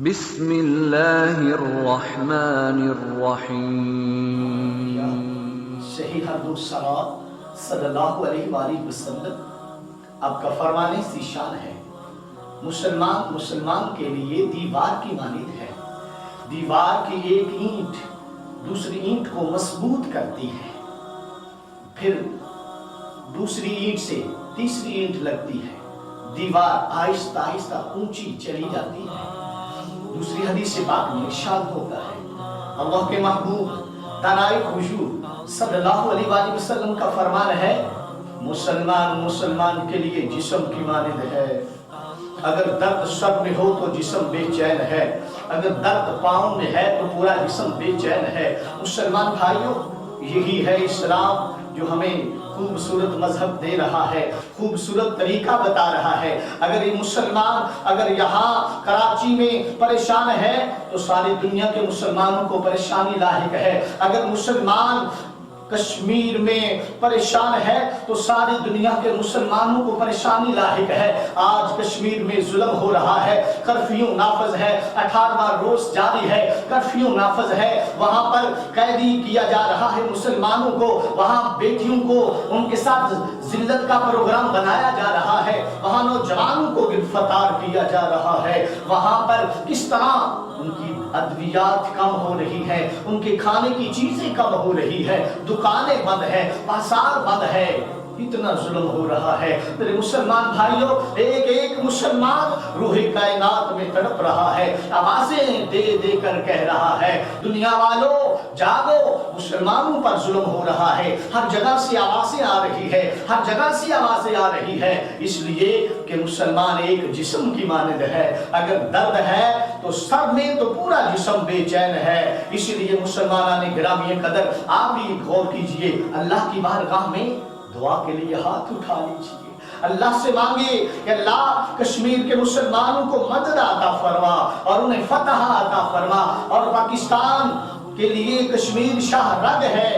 بسم اللہ الرحمن الرحیم۔ شہید عبدالصمد صلی اللہ علیہ وآلہ وسلم آپ کا فرمانے سی شان ہے، مسلمان کے لیے دیوار کی مانند ہے۔ دیوار کی ایک اینٹ دوسری اینٹ کو مضبوط کرتی ہے، پھر دوسری اینٹ سے تیسری اینٹ لگتی ہے، دیوار آہستہ آہستہ اونچی چلی جاتی ہے۔ دوسری حدیث پاک میں ارشاد ہوتا ہے، اللہ کے محبوب دانائے خشوع صلی اللہ علیہ وآلہ وسلم کا فرمان ہے، مسلمان کے لیے جسم کی مانند ہے۔ اگر درد سر میں ہو تو جسم بے چین ہے، اگر درد پاؤں میں ہے تو پورا جسم بے چین ہے۔ مسلمان بھائیوں، یہی ہے اسلام جو ہمیں خوبصورت مذہب دے رہا ہے، خوبصورت طریقہ بتا رہا ہے۔ اگر یہ مسلمان اگر یہاں کراچی میں پریشان ہے تو ساری دنیا کے مسلمانوں کو پریشانی لاحق ہے۔ اگر مسلمان کشمیر میں پریشان ہے تو ساری دنیا کے مسلمانوں کو پریشانی لاحق ہے۔ آج کشمیر میں ظلم ہو رہا ہے، کرفیو نافذ ہے، 18واں روز جاری ہے، کرفیو نافذ ہے، وہاں پر قیدی کیا جا رہا ہے مسلمانوں کو، وہاں بیٹیوں کو ان کے ساتھ ذلت کا پروگرام بنایا جا رہا ہے، وہاں نوجوانوں کو گرفتار کیا جا رہا ہے، وہاں پر کس طرح ان کی ادویات کم ہو رہی ہے، ان کے کھانے کی چیزیں کم ہو رہی ہے، دکانیں بند ہیں، بازار بند ہے، اتنا ظلم ہو رہا ہے۔ میرے مسلمان بھائیوں، ایک مسلمان روح کائنات میں تڑپ رہا ہے، آوازیں دے دے کر کہہ رہا ہے، دنیا والوں جاگو، مسلمانوں پر ظلم ہو رہا ہے۔ ہر جگہ سے آوازیں آ رہی ہے، ہر جگہ سے آوازیں آ رہی ہے، اس لیے کہ مسلمان ایک جسم کی مانند ہے۔ اگر درد ہے تو سر میں تو پورا جسم بے چین ہے۔ اس لیے مسلمانان گرامی قدر، آپ بھی غور کیجئے، اللہ کی بارگاہ میں دعا کے لیے ہاتھ اٹھا لیجئے، اللہ سے مانگے کہ اللہ کشمیر کے مسلمانوں کو مدد عطا فرما اور انہیں فتح عطا فرما، اور پاکستان کے لیے کشمیر شاہ رگ ہے،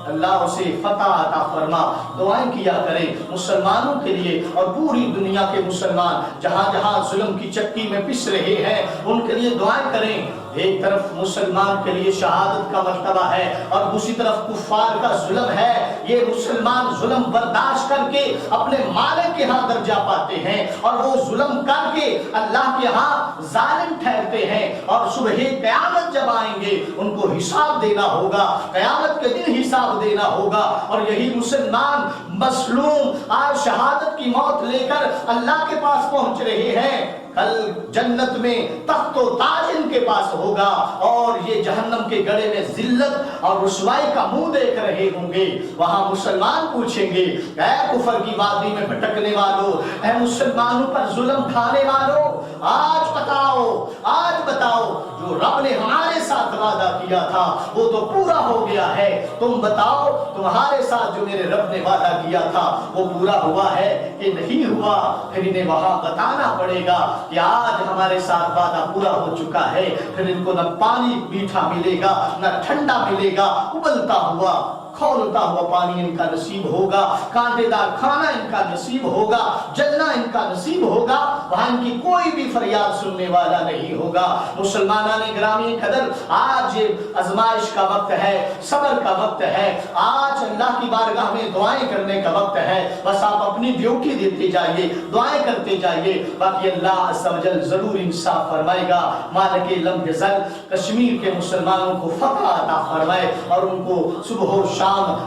اللہ اسے فتح عطا فرما۔ دعائیں کیا کریں مسلمانوں کے لیے، اور پوری دنیا کے مسلمان جہاں جہاں ظلم کی چکی میں پس رہے ہیں ان کے لیے دعائیں کریں۔ ایک طرف مسلمان کے لیے شہادت کا مرتبہ ہے اور دوسری طرف کفار کا ظلم ہے۔ یہ مسلمان ظلم برداشت کر کے اپنے مالک کے ہاں درجہ پاتے ہیں، اور وہ ظلم کر کے اللہ کے ہاں ظالم ٹھہرتے ہیں، اور صبح قیامت جب آئیں گے ان کو حساب دینا ہوگا، قیامت کے دن حساب دینا ہوگا۔ اور یہی مسلمان مظلوم آج شہادت کی موت لے کر اللہ کے پاس پہنچ رہے ہیں، کل جنت میں تخت و تاج ان کے پاس ہوگا، اور یہ جہنم کے گڑھے میں ذلت اور رسوائی کا منہ دیکھ رہے ہوں گے۔ وہاں مسلمان پوچھیں گے، اے کفر کی وادی میں بھٹکنے والوں، اے مسلمانوں پر ظلم ڈھانے والوں، آج بتاؤ جو رب نے ہمارے ساتھ وعدہ کیا تھا وہ تو پورا ہو گیا ہے، تم بتاؤ تمہارے ساتھ جو میرے رب نے وعدہ کیا تھا وہ پورا ہوا ہے کہ نہیں ہوا؟ پھر انہیں وہاں بتانا پڑے گا کہ آج ہمارے ساتھ وعدہ پورا ہو چکا ہے۔ پھر ان کو نہ پانی میٹھا ملے گا، نہ ٹھنڈا ملے گا، ابلتا ہوا کھولتا ہوا پانی ان کا نصیب ہوگا، کانٹے دار کھانا ان کا نصیب ہوگا، جلنا ان کا نصیب ہوگا، وہاں ان کی کوئی بھی فریاد سننے والا نہیں ہوگا۔ مسلمانان گرامی قدر، آج یہ آزمائش کا وقت ہے، صبر کا وقت ہے، آج اللہ کی بارگاہ میں دعائیں کرنے کا وقت ہے۔ بس آپ اپنی ڈیوٹی دیتے جائیے، دعائیں کرتے جائیے، باقی اللہ عز و جل ضرور انصاف فرمائے گا۔ مالک لم یزل کشمیر کے مسلمانوں کو فتح عطا فرمائے اور ان کو صبح و شام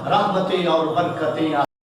رحمتیں اور برکتیں